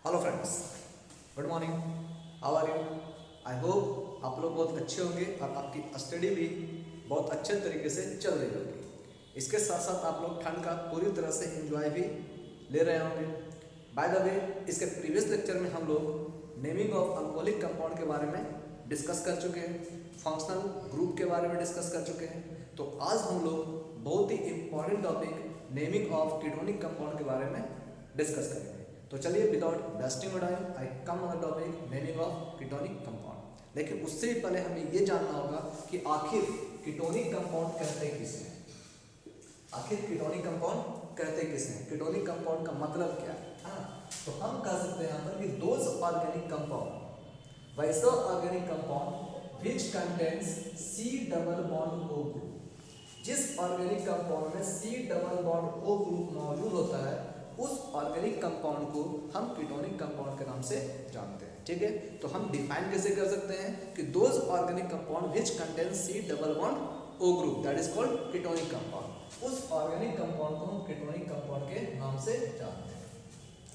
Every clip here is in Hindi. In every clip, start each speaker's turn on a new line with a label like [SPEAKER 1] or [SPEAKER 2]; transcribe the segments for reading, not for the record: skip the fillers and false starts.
[SPEAKER 1] Hello friends, good morning. How are you? I hope आप लोग बहुत अच्छे होंगे और आपकी स्टडी भी बहुत अच्छे तरीके से चल रही होगी। इसके साथ साथ आप लोग ठंड का पूरी तरह से एंजॉय भी ले रहे होंगे। बाय द वे, इसके प्रीवियस लेक्चर में हम लोग नेमिंग ऑफ अल्कोहलिक कंपाउंड के बारे में डिस्कस कर चुके हैं, फंक्शनल ग्रुप के बारे में डिस्कस कर चुके हैं। तो आज हम लोग बहुत ही important topic naming of ketonic compound के बारे में डिस्कस करेंगे। तो चलिए without wasting time I come on the topic naming of ketonic compound. लेकिन उससे भी पहले हमें ये जानना होगा कि आखिर कीटोनिक कंपाउंड कहते किसे हैं। आखिर कीटोनिक कंपाउंड कहते किसे हैं, कीटोनिक कंपाउंड का मतलब क्या है ना? तो हम कह सकते हैं यहाँ पर कि दोज ऑर्गेनिक कंपाउंड, वैसा organic compound which contains C double bond O group. जिस ऑर्गेनिक कंपाउंड में C double bond O group मौजूद होता है उस ऑर्गेनिक कंपाउंड को हम कीटोनिक कंपाउंड के नाम से जानते हैं। ठीक है, तो हम डिफाइन कैसे कर सकते हैं कि those organic compound which contain C double bond O group, that is called ketonic compound. उस ऑर्गेनिक कंपाउंड को हम कीटोनिक कंपाउंड के नाम से जानते हैं।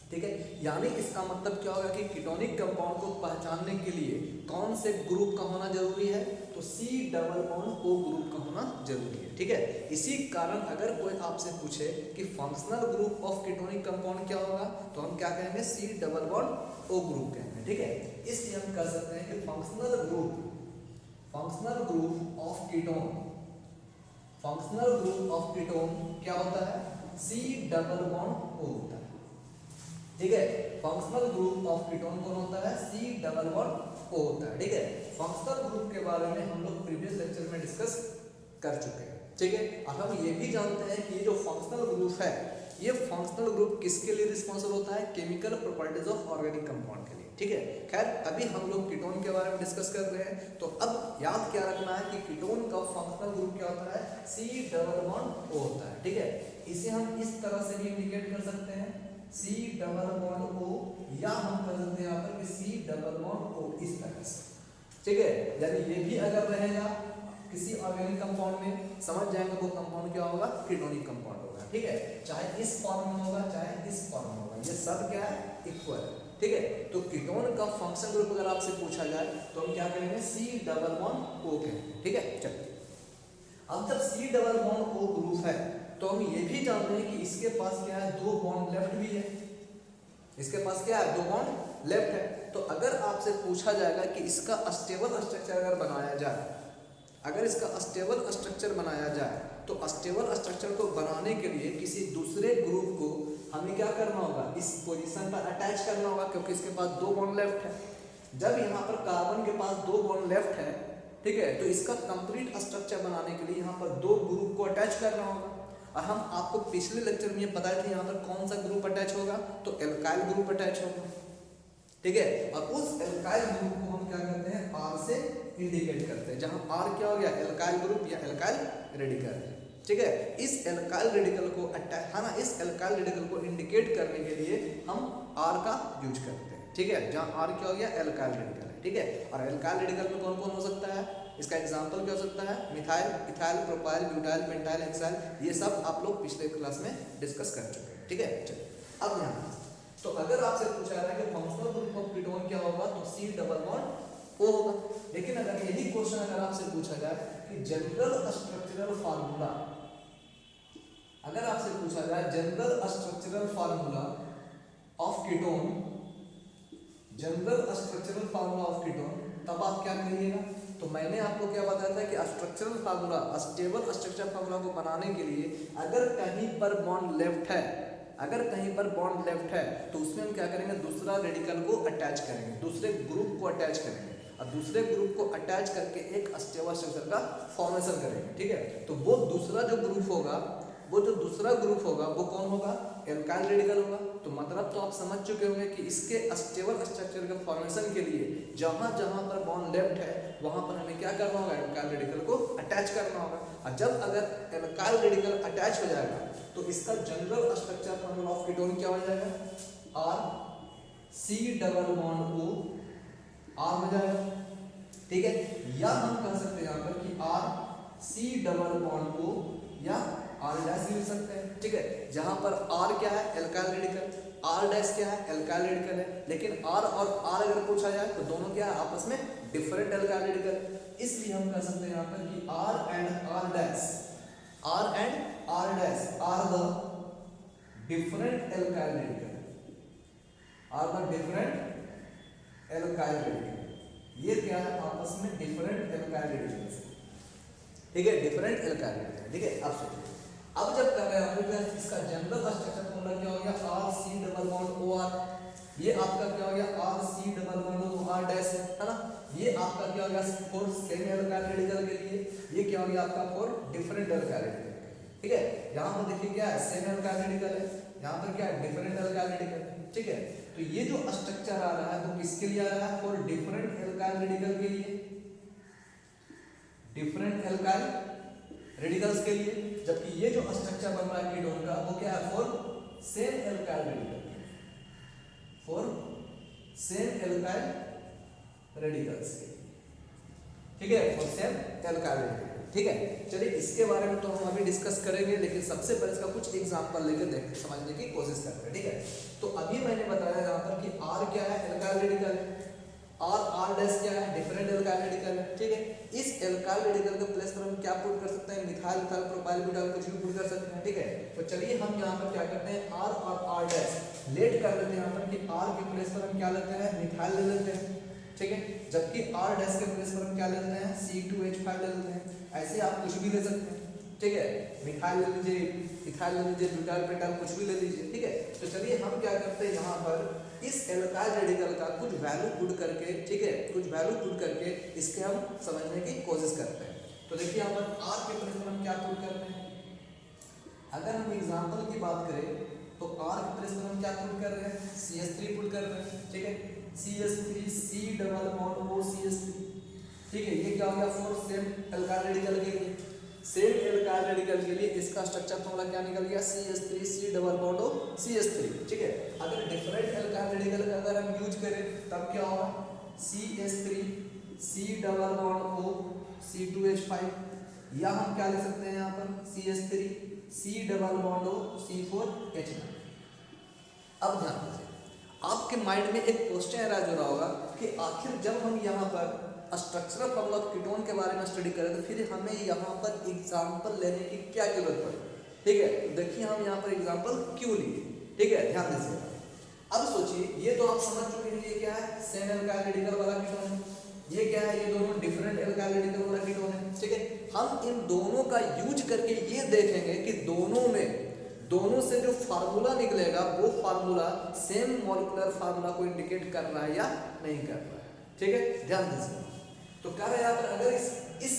[SPEAKER 1] ठीक है, यानी इसका मतलब क्या होगा कि कीटोनिक कंपाउंड को पहचानने के लिए कौन से ग्रुप का होना जरूरी है, तो C double bond O group का होना जरूरी है। ठीक है, इसी कारण अगर कोई आपसे पूछे कि functional group of ketonic compound क्या होगा, तो हम क्या कहेंगे, C double bond O group कहेंगे। ठीक है, इसलिए हम कह सकते हैं कि functional group of ketone, functional group of ketone क्या होता है, सी डबल बॉन्ड ओ होता है। ठीक है, फंक्शनल ग्रुप ऑफ कीटोन कौन होता है, सी डबल बॉन्ड ओ होता है। ठीक है, फंक्शनल ग्रुप के बारे में हम लोग प्रीवियस लेक्चर में डिस्कस कर चुके हैं। ठीक है, और हम ये भी जानते हैं कि ये जो फंक्शनल ग्रुप है, ये फंक्शनल ग्रुप किसके लिए रिस्पॉन्सिबल होता है, chemical properties of organic compound के लिए। ठीक है, खैर अभी हम लोग कीटोन के बारे में डिस्कस कर रहे हैं, तो अब याद क्या रखना है कि कीटोन का फंक्शनल ग्रुप क्या होता है, सी डबल बॉन्ड ओ होता है। ठीक है, इसे हम इस तरह से भी इंडिकेट कर सकते हैं, सी डबल बॉन्ड ओ, या हम कर सकते हैं यहाँ पर कि सी डबल बॉन्ड ओ, इस तरह से। ठीक है, यानी ये भी अगर रहेगा किसी ऑर्गेनिक कंपाउंड में, समझ जाएंगे वो कंपाउंड क्या होगा, कीटोनिक कंपाउंड होगा। ठीक है, चाहे इस फॉर्म में होगा चाहे इस फॉर्म में होगा, ये सब क्या है, इक्वल है। ठीक है, तो कीटोन का फंक्शन ग्रुप अगर आपसे पूछा जाए तो हम क्या करेंगे, सी डबल बॉन्ड ओ कहेंगे। ठीक है, चलिए अब जब C double bond O group है तो हम ये भी जानते हैं कि इसके पास क्या है, दो बॉन्ड लेफ्ट भी है। इसके पास क्या है, दो बॉन्ड लेफ्ट है। तो अगर आपसे पूछा जाएगा कि इसका स्टेबल स्ट्रक्चर अगर बनाया जाए, अगर इसका स्टेबल स्ट्रक्चर बनाया जाए, तो स्टेबल स्ट्रक्चर को बनाने के लिए किसी दूसरे ग्रुप को हमें क्या करना होगा, इस पोजीशन पर अटैच करना होगा, क्योंकि इसके पास दो बॉन्ड लेफ्ट है। जब यहाँ पर कार्बन के पास दो बॉन्ड लेफ्ट है, ठीक है, तो इसका कंप्लीट स्ट्रक्चर बनाने के लिए यहाँ पर दो ग्रुप को अटैच करना होगा। और हम आपको पिछले लेक्चर में ये बताए थे यहाँ पर कौन सा ग्रुप अटैच होगा, तो एल्काइल ग्रुप अटैच होगा। ठीक है, और उस एल्काइल ग्रुप को हम क्या करते हैं, आर से इंडिकेट करते हैं, जहां आर क्या हो गया, एल्काइल ग्रुप या एल्काइल रेडिकल। ठीक है, इस एल्काइल रेडिकल को है ना, इस एल्काइल रेडिकल को इंडिकेट करने के लिए हम आर का यूज करते हैं। ठीक है, जहां आर क्या हो गया, एल्काइल रेडिकल है। ठीक है, और एल्काइल रेडिकल में कौन कौन हो सकता है, इसका एग्जांपल क्या हो सकता है, methyl, ethyl, propyl, butyl, pentyl, hexyl, ये सब आप लोग पिछले क्लास में डिस्कस कर चुके हैं। ठीक है, चलिए अब यहाँ तो अगर आपसे पूछा रहा है कि फंक्शनल ग्रुप ऑफ कीटोन क्या होगा, तो सी डबल बॉन्ड ओ होगा। लेकिन अगर यही क्वेश्चन अगर आपसे पूछा जाए कि जनरल स्ट्रक्चरल फार्मूला, अगर आपसे पूछा जाए general structural formula of ketone, general structural formula of ketone, तब आप क्या करिएगा, तो मैंने आपको क्या बताया था कि structural formula, stable structure formula को बनाने के लिए अगर कहीं पर बॉन्ड लेफ्ट है, अगर कहीं पर बॉन्ड लेफ्ट है, तो उसमें हम क्या करेंगे, दूसरा रेडिकल को अटैच करेंगे, दूसरे ग्रुप को अटैच करेंगे, और दूसरे ग्रुप को अटैच करके एक स्टेबल स्ट्रक्चर का फॉर्मेशन करेंगे। ठीक है, तो वो दूसरा जो ग्रुप होगा, वो जो दूसरा ग्रुप होगा वो कौन होगा, एल्काइल रेडिकल होगा। तो मतलब तो आप समझ चुके होंगे कि इसके स्टेबल स्ट्रक्चर के फॉर्मेशन के लिए जहां जहां पर बॉन्ड लेफ्ट है वहां पर हमें क्या करना होगा, एल्काइल रेडिकल को अटैच करना होगा। और जब अगर एल्काइल रेडिकल अटैच हो जाएगा तो इसका general structure formula of ketone क्या हो जाएगा, R C double bond O, R हो जाएगा। ठीक है, या हम कह सकते हैं यहाँ पर कि R C double bond O, या आर डैश भी लिख सकते हैं। ठीक है, जहां पर आर क्या है, एल्काइल रेडिकल, R डैश क्या है, एल्काइल रेडिकल है, लेकिन R और R अगर पूछा जाए तो दोनों क्या है, आपस में डिफरेंट एल्काइल रेडिकल। इसलिए हम कह सकते हैं यहाँ पर कि R and R dash are the different alkyl radical, ये क्या है, आपस में डिफरेंट एल्काइल रेडिकल्स, ठीक है, डिफरेंट एल्काइल रेडिकल। ठीक है, अब सोचिए, अब जब कर रहे हैं इसका जनरल स्ट्रक्चर फॉर्मूला क्या हो गया, RC डबल बॉन्ड OR, ये आपका क्या हो गया, RC double bond OR dash है ना, ये आपका क्या हो गया फॉर सेम एल्काइल रेडिकल के लिए, ये क्या हो गया आपका फॉर डिफरेंट एल्काइल रेडिकल। ठीक है, यहाँ पर देखिए क्या है, सेम एल्काइल रेडिकल है, यहाँ पर क्या है, डिफरेंट एल्काइल रेडिकल है। ठीक है, तो ये जो स्ट्रक्चर आ रहा है वो किसके लिए आ रहा है, फॉर डिफरेंट एल्काइल रेडिकल के लिए, डिफरेंट एल्काइल रेडिकल्स के लिए, जबकि ये जो स्ट्रक्चर बन रहा है कीटोन का वो क्या है, for same alkyl radical, for same alkyl radicals के, ठीक है, फॉर सेम एल्काइल रेडिकल। ठीक है, चलिए इसके बारे में तो हम अभी डिस्कस करेंगे, लेकिन सबसे पहले इसका कुछ एग्जांपल लेकर देखते समझने की कोशिश करते हैं। ठीक है, तो अभी मैंने बताया यहाँ पर कि R क्या है, एल्काइल रेडिकल है, और R डैश क्या है, डिफरेंट एल्काइल रेडिकल है। ठीक है, इस एल्काइल रेडिकल के प्लेस पर हम क्या पुट कर सकते हैं, मिथाइल मिथाइल प्रोपाइल ब्यूटाइल कुछ भी पुट कर सकते हैं। ठीक है, तो चलिए हम यहाँ पर क्या करते हैं, R और R डैश लेट कर लेते हैं यहाँ पर कि R के प्लेस पर हम क्या लेते हैं, मिथाइल ले लेते हैं। ठीक है, जबकि R डैश के प्लेस पर हम क्या ले लेते हैं, C2H5 ले लेते हैं। ऐसे आप कुछ भी ले सकते हैं। ठीक है, मिथाइल ले लीजिए, इथाइल ले लीजिए, ब्यूटाइल पेटाइल कुछ भी ले लीजिए। ठीक है, तो चलिए हम क्या करते हैं, यहाँ पर इस एल्काइल रेडिकल का कुछ वैल्यू पुट करके, ठीक है, कुछ वैल्यू पुट करके इसके हम समझने की कोशिश करते हैं। तो देखिए यहाँ पर R के प्लेस पर हम क्या पुट करते हैं, अगर हम एग्जाम्पल की बात करें तो R के प्लेस पर हम क्या पुट कर रहे हैं, CH3 पुट कर रहे हैं। ठीक है, CH3 C double bond O CH3। ठीक है, ये क्या हो गया, फॉर सेम एल्काइल रेडिकल के लिए, सेम एल्काइल रेडिकल के लिए इसका स्ट्रक्चर फॉर्मूला क्या निकल गया, CH3 C double bond O CH3। ठीक है, अगर डिफरेंट एल्काइल रेडिकल का अगर हम यूज करें तब क्या होगा, CH3 C double bond O C2H5, या हम क्या ले सकते हैं यहाँ पर CH3 C double bond O C4H9। अब ध्यान दीजिए, आपके माइंड में एक क्वेश्चन अराइज हो रहा होगा कि आखिर जब हम यहाँ पर स्ट्रक्चरल फॉर्मूला ऑफ कीटोन के बारे में स्टडी करें तो फिर हमें यहाँ पर एग्जांपल लेने की क्या जरूरत पड़ी। ठीक है, तो देखिए हम यहाँ पर एग्जांपल क्यों लिए। ठीक है, ध्यान दीजिएगा, अब सोचिए, ये तो आप समझ चुके हैं, ये क्या है, सेम एल्काइल रेडिकल वाला कीटोन है, ये क्या है, ये दोनों डिफरेंट एल्काइल रेडिकल वाला कीटोन है। ठीक है, हम इन दोनों का यूज करके ये देखेंगे कि दोनों से जो फार्मूला निकलेगा वो फार्मूला सेम मॉलिक्यूलर फार्मूला को इंडिकेट कर रहा है या नहीं कर रहा है। ठीक है, ध्यान दीजिए, तो क्या है यहाँ पर, अगर इस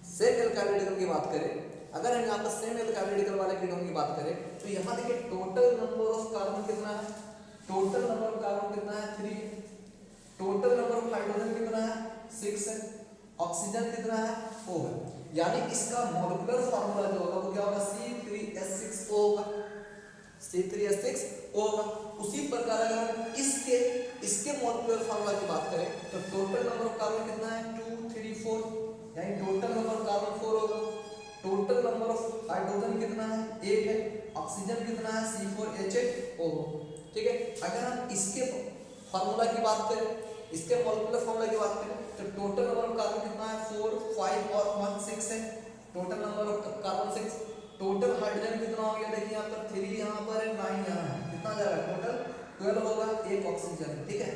[SPEAKER 1] सेम एल्काइल रेडिकल की बात करें, अगर हम यहाँ पर सेम एल्काइल रेडिकल वाले कीटोन की बात करें तो यहाँ देखिए टोटल नंबर ऑफ कार्बन कितना है, टोटल नंबर ऑफ कार्बन कितना है, 3, टोटल नंबर ऑफ हाइड्रोजन कितना है, 6 है, ऑक्सीजन कितना है, 4 है, यानी इसका मॉलिक्यूलर फार्मूला जो होगा वो क्या होगा, C3H6O होगा, C3H6O होगा। उसी प्रकार अगर हम इसके मॉलिक्यूलर फार्मूला की बात करें तो टोटल नंबर ऑफ कार्बन कितना है, 2, 3, 4, यानी टोटल नंबर ऑफ कार्बन 4 होगा। टोटल नंबर ऑफ हाइड्रोजन कितना है, 1 है, ऑक्सीजन कितना है, C4H8O। ठीक है, अगर हम इसके फार्मूला की बात करें, इसके मॉलिक्यूलर फार्मूला की बात करें तो टोटल नंबर ऑफ कार्बन कितना है, 4, 5 और 1 6 है, total number of carbon 6। Total hydrogen कितना हो गया, देखिए यहाँ पर 3 यहाँ पर है, 9 यहाँ है, कितना जा रहा है, टोटल 12 होगा, 1 ऑक्सीजन। ठीक है,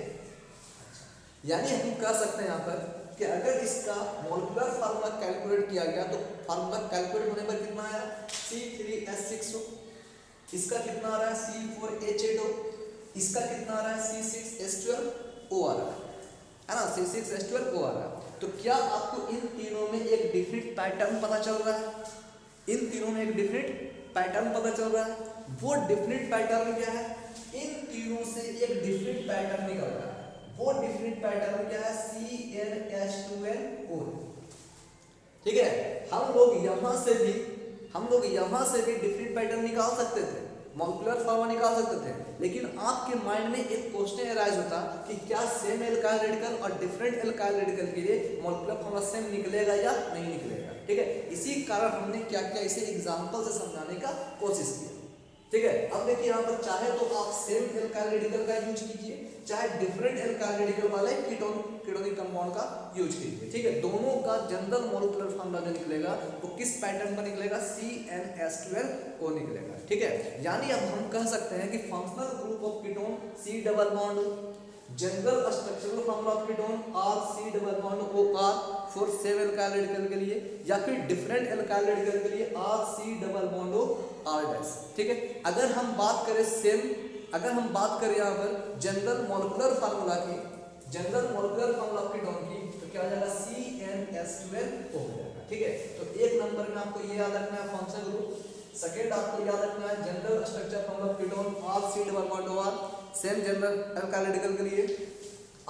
[SPEAKER 1] यानी हम कह सकते हैं यहाँ पर कि अगर इसका मॉलिक्यूलर फार्मूला कैलकुलेट किया गया तो फार्मूला कैलकुलेट होने पर कितना आया, C3H6O, इसका कितना आ रहा है, C4H8O, इसका कितना आ रहा है, C6H12O आ रहा है ना, C6H12O आ रहा है। तो क्या आपको इन तीनों में एक डिफरेंट पैटर्न पता चल रहा है, इन तीनों में एक डिफरेंट पैटर्न पता चल रहा है, वो डिफरेंट पैटर्न क्या है, इन तीनों से एक डिफरेंट पैटर्न निकल रहा है, वो डिफरेंट पैटर्न क्या है, CnH2nO। ठीक है, हम लोग यहाँ से भी डिफरेंट पैटर्न निकाल सकते थे, मॉलिक्यूलर फार्मूला निकाल सकते थे, लेकिन आपके माइंड में एक क्वेश्चन अराइज होता कि क्या सेम एल्काइल रेडिकल और डिफरेंट एल्काइल रेडिकल के लिए मॉलिक्यूलर फार्मूला सेम निकलेगा या नहीं निकलेगा। ठीक है, इसी कारण हमने क्या किया, इसे एग्जांपल से समझाने का कोशिश की। ठीक है। अब देखिए यहाँ पर चाहे तो आप सेम एल्काइल रेडिकल का यूज कीजिए, चाहे डिफरेंट एल्काइल रेडिकल वाले कीटोनिक कंपाउंड का यूज कीजिए। ठीक है, दोनों का जनरल मॉलिक्यूलर फार्मूला जो निकलेगा वो किस पैटर्न पर निकलेगा, CnH12O निकलेगा। ठीक है, यानी अब हम कह सकते हैं कि functional group of ketone C double bond, general structural formula of ketone RC double bond OR for same alkyl radical के लिए, या फिर डिफरेंट एल्काइल रेडिकल के लिए RC double bond O R dash. ठीक है, अगर हम बात करें यहाँ पर जनरल मॉलिक्यूलर फार्मूला की, general molecular formula of ketone की, तो क्या हो जाएगा, CnH12O हो जाएगा। ठीक है, तो एक नंबर में आपको ये याद रखना है फंक्शनल ग्रुप, सेकेंड आपको याद रखना है general structure formula of ketone RC double bond OR, same general alkyl radical के लिए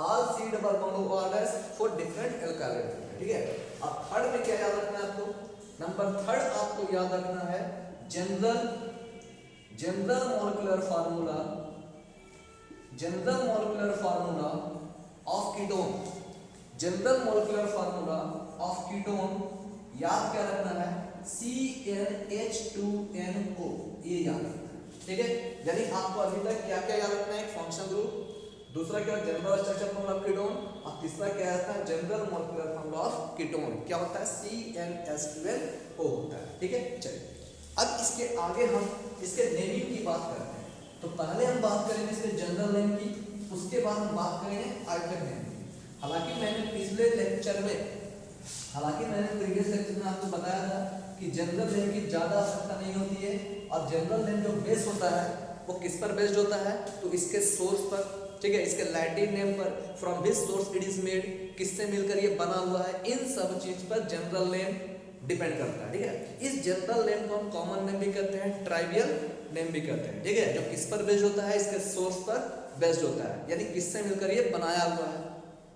[SPEAKER 1] RC double bond OR dash for different alkyl radical. ठीक है, अब थर्ड में क्या याद रखना है आपको, नंबर थर्ड आपको याद रखना है general molecular formula of ketone, general molecular formula of ketone याद क्या रखना है, CnH2NO, ये याद रखना है। ठीक है, यानी आपको अभी तक क्या क्या याद रखना है, फंक्शनल ग्रुप, दूसरा क्या general structure formula of ketone, और तीसरा क्या आता है general molecular formula of ketone, क्या होता है, CnH12O होता है। ठीक है, चलिए अब इसके आगे हम इसके नेमिंग की बात करते हैं। तो पहले हम बात करेंगे इसके जनरल नेम की, उसके बाद हम बात करेंगे आइटम नेम की। हालांकि मैंने प्रीवियस लेक्चर में आपको बताया था कि जनरल नेम की ज़्यादा आवश्यकता नहीं होती है, और जनरल नेम जो बेस होता है वो किस पर बेस्ड होता है, तो इसके सोर्स पर, ठीक है, इसके लैटिन नेम पर, from which source it is made, किससे मिलकर ये बना हुआ है, इन सब चीज पर जनरल नेम डिपेंड करता है। ठीक है, इस जनरल नेम को हम कॉमन नेम भी कहते हैं, ट्राइवियल नेम भी कहते हैं। ठीक है, जो किस पर बेस्ड होता है, इसके सोर्स पर बेस्ड होता है, यानी किससे मिलकर ये बनाया हुआ है।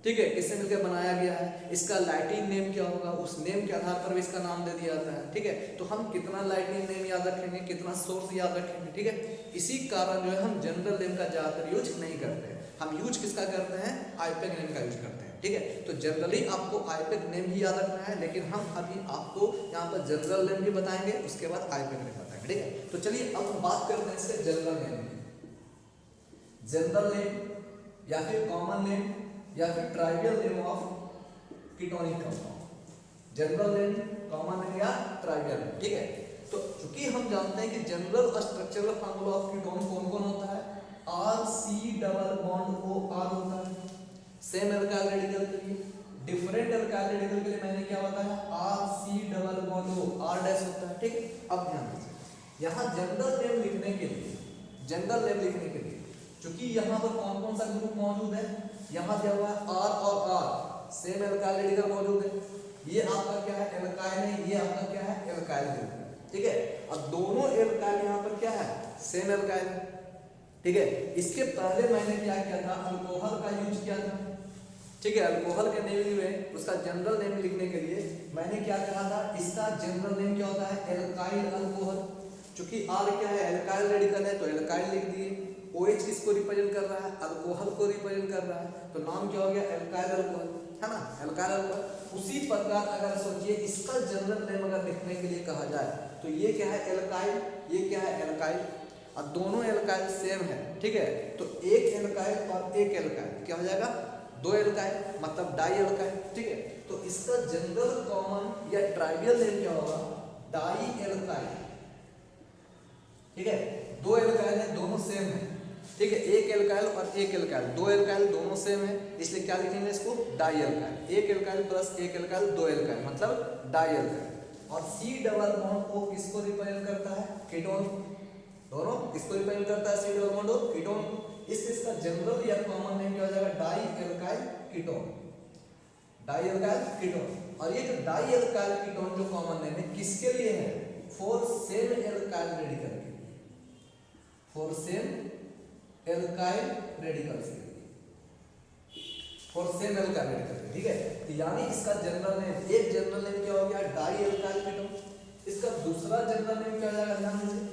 [SPEAKER 1] ठीक है, किससे मिलकर बनाया गया है, इसका लैटिन नेम क्या होगा, उस नेम के आधार पर भी इसका नाम दे दिया जाता है। ठीक है, तो हम कितना लैटिन नेम याद रखेंगे, कितना सोर्स याद रखेंगे। ठीक है, इसी कारण जो है हम जनरल नेम का ज्यादातर यूज नहीं करते, हम यूज किसका करते हैं, आईपैक नेम का यूज करते हैं। ठीक है, तो जनरली आपको आईपैक नेम ही याद रखना है, लेकिन हम अभी आपको यहाँ पर जनरल नेम भी बताएंगे, उसके बाद आईपैक नेम बताएंगे। ठीक है, तो चलिए अब हम बात करते हैं इसके जनरल नेम की। जनरल नेम या फिर कॉमन नेम या फिर trivial name of ketonic compound, general name, common name या ट्राइवियल नेम। ठीक है, तो चूंकि हम जानते हैं कि general structural formula of ketone कौन कौन होता है, RC डबल बॉन्ड OR होता है सेम एल्काइल रेडिकल के लिए, डिफरेंट एल्काइल रेडिकल के लिए मैंने क्या बताया, RC double bond OR dash होता है। ठीक है, अब ध्यान दीजिए यहाँ जनरल नेम लिखने के लिए, चूंकि यहाँ पर कौन कौन सा ग्रुप मौजूद है, यहाँ दिया हुआ है R और R, सेम एल्काइल रेडिकल मौजूद है, ये आपका क्या है, एल्काइल है, ये आपका क्या है, एल्काइल ग्रुप है। ठीक है, अब दोनों एल्काइल यहाँ पर क्या है, सेम एल्काइल है। ठीक है, इसके पहले मैंने क्या किया था, अल्कोहल का यूज किया था। ठीक है, अल्कोहल के नेम में उसका जनरल नेम लिखने के लिए मैंने क्या कहा था, इसका जनरल नेम क्या होता है, एल्काइल अल्कोहल। चूंकि R क्या है, एल्काइल रेडिकल है, तो एल्काइल लिख दिए। OH किसको रिप्रेजेंट कर रहा है, अल्कोहल को रिप्रेजेंट कर रहा है, तो नाम क्या हो गया, एल्काइल अल्कोहल, है ना, एल्काइल अल्कोहल। उसी प्रकार अगर सोचिए इसका जनरल नेम अगर लिखने के लिए कहा जाए, तो ये क्या है, एल्काइल, ये क्या है, एल्काइल, और दोनों एल्काइल सेम है। ठीक है, तो एक एल्काइल और एक एल्काइल क्या हो जाएगा, दो एल्काइल, मतलब डाई एल्काइल। ठीक है, तो इसका जनरल कॉमन या ट्राइवियल नेम क्या होगा, डाई एल्काइल। ठीक है, दो एल्काइल है, दोनों सेम है। ठीक है, एक एल्काइल और एक एल्काइल, दो एल्काइल दोनों सेम है, इसलिए क्या लिखेंगे इसको, डाई एल्काइल। एक एल्काइल प्लस एक एल्काइल, दो एल्काइल, मतलब डाई एल्काइल। और C डबल बॉन्ड O किसको रिप्रेजेंट करता है, कीटोन, दोनों किसको रिप्रेजेंट करता है, C double bond O ketone. इसका जनरल या कॉमन नेम क्या हो जाएगा, dialkyl ketone, dialkyl ketone. और ये जो डाई एल्काइल कीटोन जो कॉमन नेम है किसके लिए है, फॉर सेम एल्काइल रेडिकल के लिए, फॉर सेम एल्काइल रेडिकल्स के लिए, फॉर सेम एल्काइल रेडिकल। ठीक है, तो यानी इसका जनरल नेम, एक जनरल नेम क्या हो गया, डाई एल्काइल कीटोन। इसका दूसरा जनरल नेम क्या हो जाएगा, ध्यान दीजिए।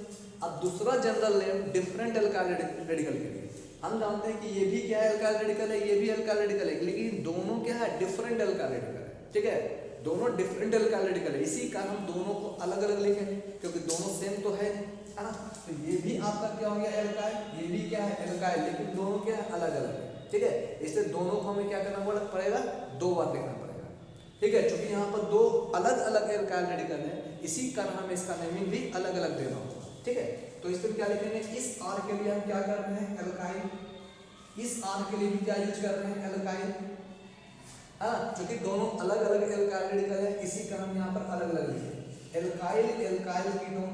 [SPEAKER 1] अब दूसरा general name different alkyl radical के लिए, हम जानते हैं कि ये भी क्या है, एल्काइल रेडिकल है, ये भी एल्काइल रेडिकल है, लेकिन दोनों क्या है, डिफरेंट एल्काइल रेडिकल है। ठीक है, दोनों डिफरेंट एल्काइल रेडिकल है, इसी कारण हम दोनों को अलग अलग लिखेंगे, क्योंकि दोनों सेम तो है है ना। तो ये भी आपका क्या हो गया एल्काइल, ये भी क्या है एल्काइल, लेकिन दोनों क्या है अलग अलग है, ठीक है। इसलिए दोनों को हमें क्या करना पड़ेगा, दो बार लिखना पड़ेगा, ठीक है। क्योंकि यहाँ पर दो अलग अलग एल्काइल रेडिकल है, इसी कारण हमें इसका नेमिंग भी अलग अलग देना होगा, ठीक है। तो इसमें क्या लिखेंगे, इस आर के लिए हम क्या कर रहे हैं एल्काइल, इस आर के लिए भी क्या यूज कर रहे हैं एल्काइल, हाँ, क्योंकि दोनों अलग अलग एल्काइल रेडिकल है, इसी कारण यहाँ पर अलग अलग लिखे एल्काइल एल्काइल कीटोन,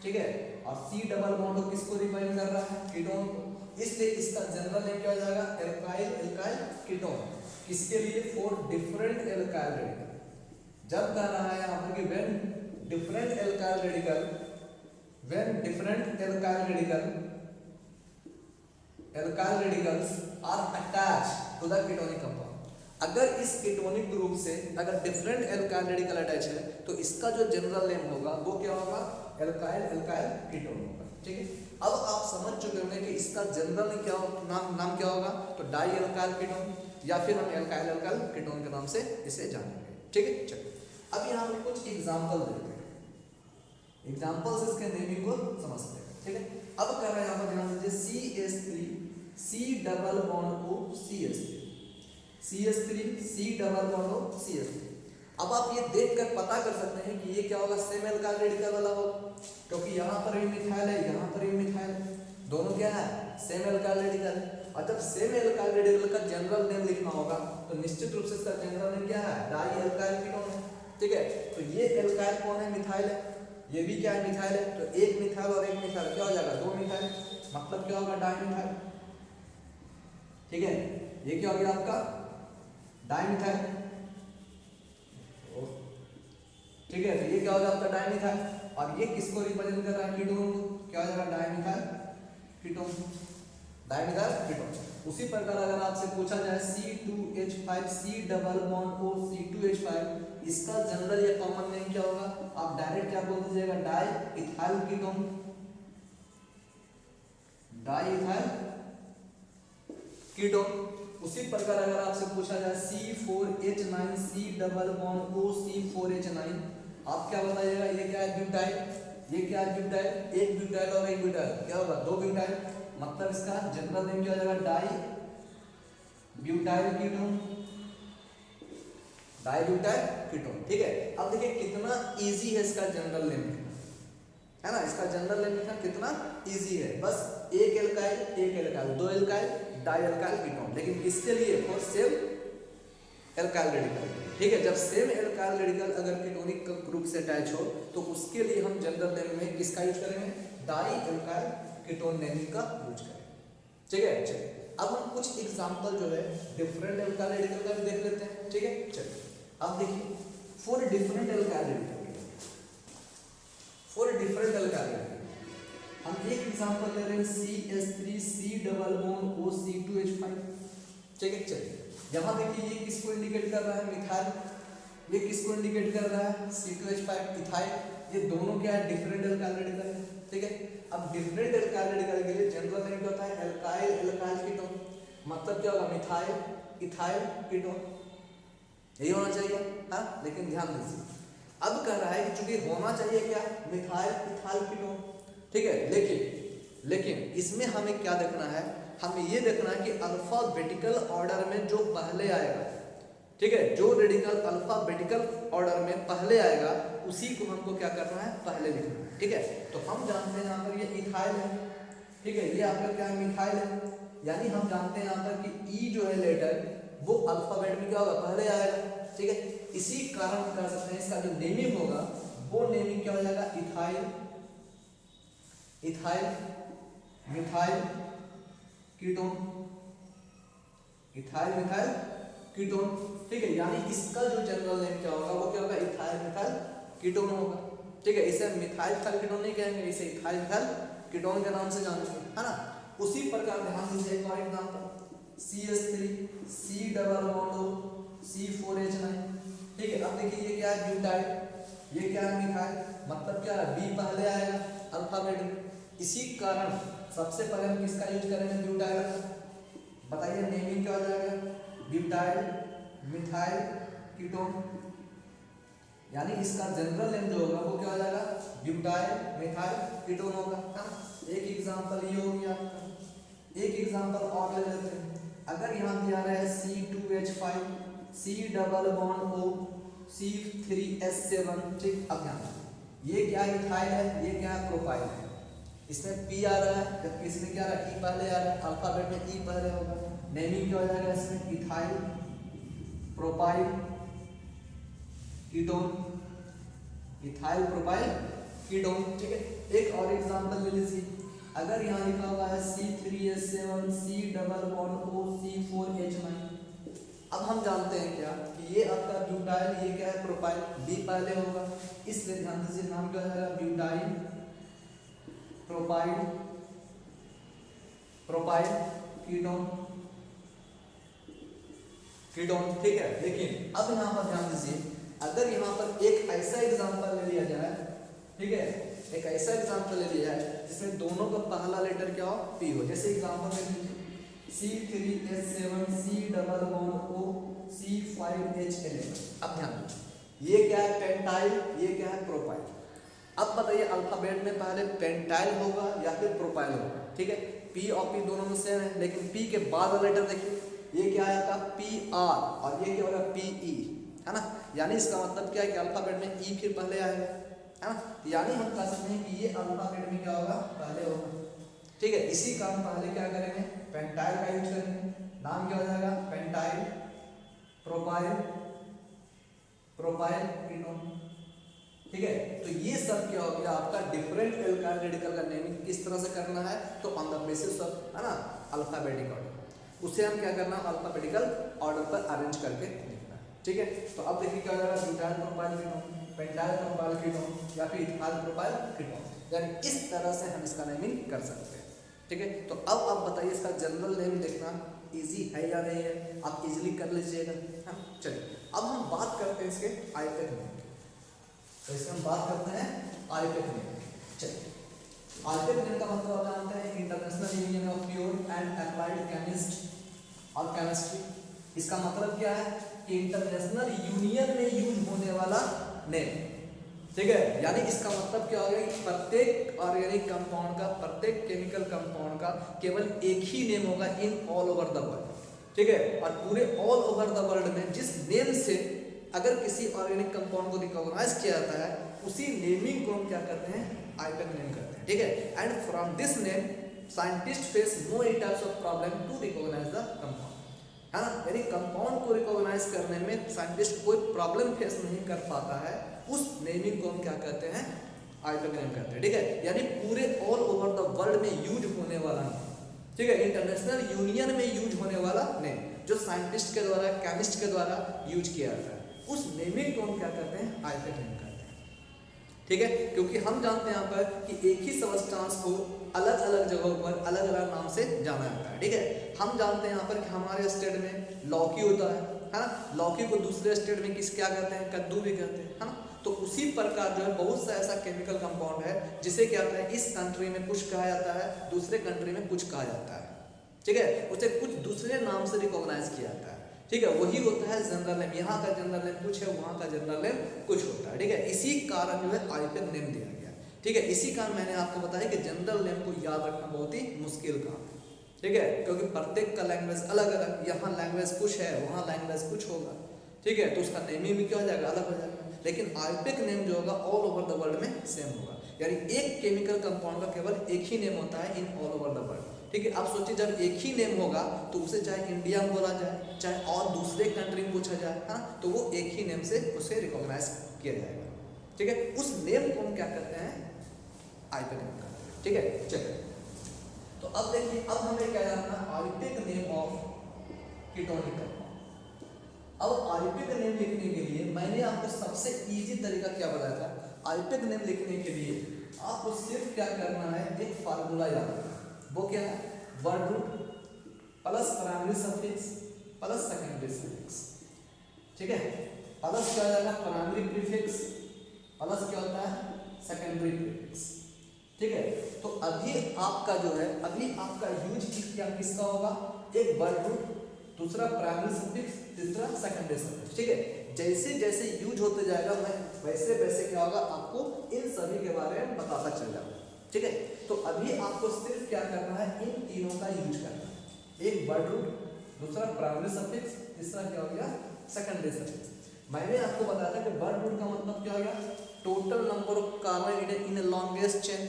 [SPEAKER 1] ठीक है। और सी डबल बॉन्ड किसको रिप्रेजेंट कर रहा है, कीटोन को, इसलिए इसका जनरल नेम क्या हो जाएगा एल्काइल एल्काइल कीटोन। किसके लिए, फॉर डिफरेंट एल्काइल रेडिकल। जब कह रहा है यहाँ पर कि when different alkyl radical, when different alkyl radicals are attached to the ketonic compound, अगर इस कीटोनिक ग्रुप से अगर डिफरेंट एल्काइल रेडिकल अटैच है तो इसका जो जनरल नेम होगा वो क्या होगा, एल्काइल एल्काइल कीटोन होगा, ठीक है। अब आप समझ चुके होंगे कि इसका जनरल क्या नाम क्या होगा, तो डाई एल्काइल कीटोन, या फिर हम एल्काइल एल्काइल कीटोन के नाम से इसे जानेंगे, ठीक है। चलिए अब यहाँ पे कुछ एग्जाम्पल देखते हैं, एग्जाम्पल से इसके नेमिंग को समझते हैं, ठीक है। अब कर रहे हैं यहाँ पर ध्यान दीजिए CH3 C double bond O CH3, CH3 C double bond O CH3। अब आप ये देखकर पता कर सकते हैं कि ये क्या होगा, सेम एल्काइल रेडिकल वाला होगा, क्योंकि यहाँ पर भी मिथाइल है, यहाँ पर भी मिथाइल है, दोनों क्या है सेम एल्काइल रेडिकल है। और जब सेम एल्काइल रेडिकल का जनरल नेम लिखना होगा तो निश्चित रूप से इसका जनरल नेम क्या है, डाई एल्काइल कीटोन है, ठीक है। तो ये एल्काइल कौन है, मिथाइल है, ये भी क्या है मिथाइल है, तो एक मिथाइल और एक मिथाइल क्या हो जाएगा, दो मिथाइल, मतलब क्या होगा डाई मिथाइल, ठीक है। ये क्या हो गया आपका डाई मिथाइल, ठीक है। तो ये क्या हो जाएगा आपका डाई मिथाइल, और ये किसको रिप्रेजेंट कर रहा है, कीटोन को, क्या हो जाएगा di methyl ketone, di methyl ketone. उसी प्रकार अगर आपसे पूछा जाए C2H5 C double bond O C2H5, इसका जनरल या कॉमन नेम क्या होगा, आप डायरेक्ट क्या बोल दीजिएगा, di ethyl ketone, di ethyl ketone. उसी प्रकार अगर आपसे पूछा जाए C4H9 C double bond O C4H9, आप क्या बताइएगा, ये क्या है ब्यूटाइल, ये क्या है ब्यूटाइल, एक ब्यूटाइल और एक ब्यूटाइल क्या होगा, दो ब्यूटाइल, मतलब इसका जनरल नेम क्या हो जाएगा, dibutyl ketone, dibutyl ketone, ठीक है। अब देखिए कितना इजी है इसका जनरल नेम है ना, इसका जनरल नेम लिखना कितना इजी है, बस एक एल्काइल दो एल्काइल डाई एल्काइल कीटोन, लेकिन किसके लिए, फॉर सेम एल्काइल रेडिकल, ठीक है। जब सेम एल्काइल रेडिकल अगर कीटोनिक ग्रुप से अटैच हो तो उसके लिए हम जनरल नेम में किसका यूज करेंगे, डाई एल्काइल कीटोन नेमिंग का यूज करेंगे, ठीक है। चलिए अब हम कुछ एग्जांपल जो है डिफरेंट एल्काइल रेडिकल का भी देख लेते हैं, ठीक है। चलिए अब देखिए for different alkyl radical, for different alkyl radical हम एक एग्जांपल ले रहे हैं CH3 C double bond O C2H5, ठीक है। चलिए यहाँ देखिए ये किसको इंडिकेट कर रहा है, मिथाइल, ये किसको इंडिकेट कर रहा है, C2H5 इथाइल, ये दोनों क्या है डिफरेंट एल्काइल रेडिकल है, ठीक है। अब डिफरेंट एल्काइल रेडिकल के लिए जनरल नेम क्या होता है, एल्काइल एल्काइल कीटोन, मतलब क्या होगा, मिथाइल इथाइल कीटोन, यही होना चाहिए, हाँ। लेकिन ध्यान दीजिए अब कह रहा है कि चूंकि होना चाहिए क्या, मिथाइल इथाइल कीटोन, ठीक है। लेकिन इसमें हमें क्या देखना है, हमें ये देखना है कि अल्फाबेटिकल ऑर्डर में जो पहले आएगा, ठीक है, जो रेडिकल अल्फाबेटिकल ऑर्डर में पहले आएगा उसी को हमको क्या करना है, पहले लिखना है, ठीक है। तो हम जानते हैं यहाँ पर ये इथाइल है, ठीक है, ये आपका क्या है मिथाइल है, यानी हम जानते हैं यहाँ पर कि ई जो है लेटर वो अल्फाबेट में क्या होगा, पहले आएगा, ठीक है। इसी कारण हम कह सकते हैं इसका जो नेमिंग होगा वो नेमिंग क्या हो जाएगा, ethyl ethyl methyl ketone, ethyl methyl ketone, ठीक है। यानी इसका जो जनरल नेम क्या होगा वो क्या होगा, इथाइल मिथाइल कीटोन होगा, ठीक है। इसे मिथाइल मिथाइल कीटोन नहीं कहेंगे, इसे इथाइल मिथाइल कीटोन के नाम से जानते हैं, है ना। उसी प्रकार ध्यान दीजिए एक और example CH3 C double bond O C4H9, ठीक है। अब देखिए ये क्या है ब्यूटाइल, ये क्या है मिथाइल, मतलब क्या है बी पहले आएगा अल्फाबेट में, इसी कारण सबसे पहले हम किसका यूज करेंगे, ब्यूटाइल का। बताइए नेमिंग क्या हो जाएगा, ब्यूटाइल मिथाइल कीटोन, यानी इसका जनरल नेम जो होगा वो क्या हो जाएगा, ब्यूटाइल मिथाइल कीटोन होगा, है ना। एक एग्जांपल ये हो गया आपका। एक एग्जांपल और ले लेते हैं। अगर यहाँ दिया रहा है C2H5 C double bond O C3S7, ठीक। अब ध्यान ये क्या इथाइल है, ये क्या है प्रोपाइल है। इसमें P आ रहा है, जबकि इसमें क्या आ रहा है E पहले आ रहा है, अल्फाबेट में E पहले होगा। नेमिंग क्या हो जाएगा इसमें, ethyl propyl ketone, ethyl propyl ketone, ठीक है। एक और एग्जांपल ले लीजिए। अगर यहाँ लिखा हुआ है C3S7 C double bond O C4H9, अब हम जानते हैं क्या कि ये आपका ब्यूटाइल, ये क्या है प्रोपाइल, B पहले होगा, इसलिए ध्यान दीजिए नाम क्या है butyl propyl propyl ketone ketone, ठीक है। लेकिन अब यहाँ पर ध्यान दीजिए, अगर यहाँ पर एक ऐसा एग्जांपल ले लिया जाए, ठीक है, एक ऐसा एग्जांपल ले लिया जाए जिसमें दोनों का पहला लेटर क्या हो, P हो। जैसे एग्जांपल ले लीजिए C3H7 C double bond O C5H11। अब ध्यान दीजिए, ये क्या है पेंटाइल, ये क्या है प्रोपाइल। अब बताइए अल्फाबेट में पहले पेंटाइल होगा या फिर प्रोपाइल होगा, ठीक है। P और P दोनों में सेम है, लेकिन P के बाद वाला लेटर देखिए, ये क्या है आपका PR और ये क्या होगा PE, है ना। यानी इसका मतलब क्या है कि अल्फाबेट में E फिर पहले आएगा, है ना। यानी हम कह सकते हैं कि ये अल्फाबेट में क्या होगा, पहले होगा, ठीक है। इसी का हम पहले क्या करेंगे, पेंटाइल का यूज करेंगे। नाम क्या हो जाएगा, पेंटाइल प्रोपाइल प्रोपाइल कीटोन, ठीक है। तो ये सब क्या हो गया आपका डिफरेंट एल्काइल रेडिकल का नेमिंग किस तरह से करना है, तो ऑन द बेसिस ऑफ, है ना, अल्फाबेटिक ऑर्डर। उसे हम क्या करना है, अल्फाबेटिकल ऑर्डर पर अरेंज करके लिखना है, ठीक है। तो अब देखिए क्या हो जाएगा, butyl propyl ketone, pentyl propyl ketone या फिर इथाइल प्रोपाइल कीटोन, यानी इस तरह से हम इसका नेमिंग कर सकते हैं, ठीक है। तो अब आप बताइए इसका जनरल नेम देखना इजी है या नहीं है, आप इजीली कर लीजिएगा। हाँ चलिए, अब हम बात करते हैं इसके आइपेक नेम की। तो इसमें हम बात करते हैं आइपेक नेम। चलिए, आइपेक नेम का मतलब आप जानते हैं international union of pure and applied chemist और केमिस्ट्री। इसका मतलब क्या है कि इंटरनेशनल यूनियन में यूज होने वाला नेम, ठीक है। यानी इसका मतलब क्या हो गया कि प्रत्येक ऑर्गेनिक कंपाउंड का, प्रत्येक केमिकल कंपाउंड का केवल एक ही नेम होगा in all over the world, ठीक है। और पूरे ऑल ओवर द वर्ल्ड में जिस नेम से अगर किसी ऑर्गेनिक कंपाउंड को रिकॉग्नाइज किया जाता है, उसी नेमिंग को हम क्या करते हैं, आइपेक नेम करते हैं, ठीक है। And from this name scientist face no types of problem to recognise the compound, है ना। यानी कंपाउंड को रिकॉग्नाइज करने में साइंटिस्ट कोई प्रॉब्लम फेस नहीं कर पाता है, उस नेमिंग को हम क्या कहते हैं, आइपेक नेम कहते हैं, ठीक है। यानी पूरे ऑल ओवर द वर्ल्ड में यूज होने वाला नेम, ठीक है, इंटरनेशनल यूनियन में यूज होने वाला नेम जो साइंटिस्ट के द्वारा, केमिस्ट के द्वारा यूज किया जाता है, उस नेमिंग को हम क्या कहते हैं, आइपेक नेम कहते हैं, ठीक है। क्योंकि हम जानते हैं यहाँ पर कि एक ही सब्सटेंस को अलग अलग जगहों पर अलग अलग नाम से जाना जाता है, ठीक है। हम जानते हैं यहाँ पर कि हमारे स्टेट में लौकी होता है ना। लौकी को दूसरे स्टेट में किस क्या कहते हैं, कद्दू भी कहते हैं, है ना। तो उसी प्रकार जो है बहुत सा ऐसा केमिकल कंपाउंड है जिसे क्या होता है, इस कंट्री में कुछ कहा जाता है, दूसरे कंट्री में कुछ कहा जाता है, ठीक है। उसे कुछ दूसरे नाम से रिकॉग्नाइज किया जाता है, ठीक है। वही होता है जनरल नेम। यहाँ का जनरल नेम कुछ है, वहाँ का जनरल नेम कुछ होता है, ठीक है। इसी कारण जो है आइपेक नेम दिया गया, ठीक है। इसी कारण मैंने आपको बताया कि जनरल नेम को याद रखना बहुत ही मुश्किल काम है, ठीक है। क्योंकि प्रत्येक का लैंग्वेज अलग अलग, यहाँ लैंग्वेज कुछ है, वहाँ लैंग्वेज कुछ होगा, ठीक है। तो उसका नेमिंग भी क्या हो जाएगा, अलग हो जाएगा। लेकिन आइपेक नेम जो होगा ऑल ओवर द वर्ल्ड में सेम होगा, यानी एक केमिकल कंपाउंड का केवल एक ही नेम होता है in all over the world, ठीक है। आप सोचिए जब एक ही नेम होगा तो उसे चाहे इंडिया में बोला जाए, चाहे और दूसरे कंट्री में पूछा जाए, हाँ, तो वो एक ही नेम से उसे रिकॉग्नाइज किया जाएगा, ठीक है। उस नेम को हम क्या करते हैं, आइपेक नेम करते हैं, ठीक है। चलिए, तो अब देखिए, अब हमें क्या जानना है, IUPAC name of ketonic compound. अब आइपेक नेम लिखने के लिए मैंने आपको सबसे इजी तरीका क्या बताया था, आइपेक नेम लिखने के लिए आपको सिर्फ क्या करना है, एक फार्मूला याद रखना। वो क्या है, word root plus primary suffix plus secondary suffix, ठीक है। प्लस क्या हो जाएगा, प्राइमरी प्रीफिक्स प्लस क्या होता है, सेकेंडरी प्रीफिक्स, ठीक है। तो अभी आपका जो है, अभी आपका यूज किसका होगा, एक वर्ड रूट, दूसरा प्राइमरी सफिक्स, तीसरा सेकेंडरी सफिक्स, ठीक है। जैसे जैसे यूज होते जाएगा मैं वैसे वैसे क्या होगा आपको इन सभी के बारे में बताता चल जाऊंगा। ठीक है, तो अभी आपको सिर्फ क्या करना है, इन तीनों का यूज करना है। एक वर्ड रूट, दूसरा प्राइमरी सफिक्स, तीसरा क्या हो गया सेकेंडरी सफिक्स। मैंने आपको बताया था कि वर्ड रूट का मतलब क्या हो गया, total number of carbon in longest chain.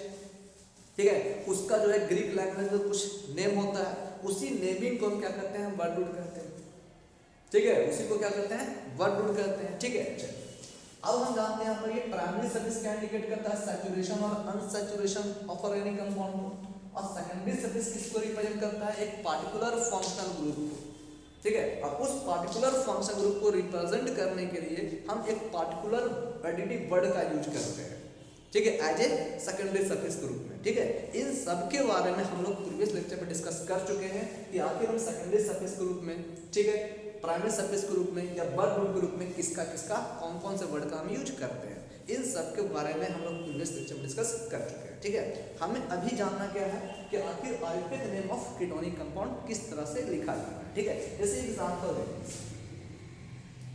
[SPEAKER 1] ठीक है, उसका जो है ग्रीक लैंग्वेज में कुछ नेम होता है, उसी नेमिंग को हम क्या करते हैं, वर्ड रूट कहते हैं। ठीक है, उसी को क्या कहते हैं, वर्ड रूट कहते हैं। ठीक है, अब हम जानते हैं यहाँ पर ये प्राइमरी सफिक्स क्या इंडिकेट करता है, सैचुरेशन और अनसैचुरेशन ऑफ एनी कंपाउंड को, और सेकेंडरी सफिक्स किसको रिप्रेजेंट करता है, एक पार्टिकुलर फंक्शनल ग्रुप को। ठीक है, और उस पार्टिकुलर फंक्शनल ग्रुप को रिप्रेजेंट करने के लिए हम एक पार्टिकुलर एडिटिव वर्ड का यूज करते हैं। ठीक है, एज ए सेकेंडरी सफिक्स के रूप में। ठीक है, इन सब के बारे में हम लोग प्रीवियस लेक्चर में डिस्कस कर चुके हैं कि आखिर हम सेकेंडरी सफिक्स के रूप में, ठीक है, प्राइमरी सफिक्स के रूप में या वर्ड रूट के रूप में किसका किसका कौन कौन से वर्ड का हम यूज करते हैं, इन सब के बारे में हम लोग प्रीवियस लेक्चर में डिस्कस कर चुके हैं। ठीक है, हमें अभी जानना क्या है कि आखिर Ayurveda name of ketonic compound किस तरह से लिखा जाता है। ठीक है, जैसे एग्जांपल देखिए,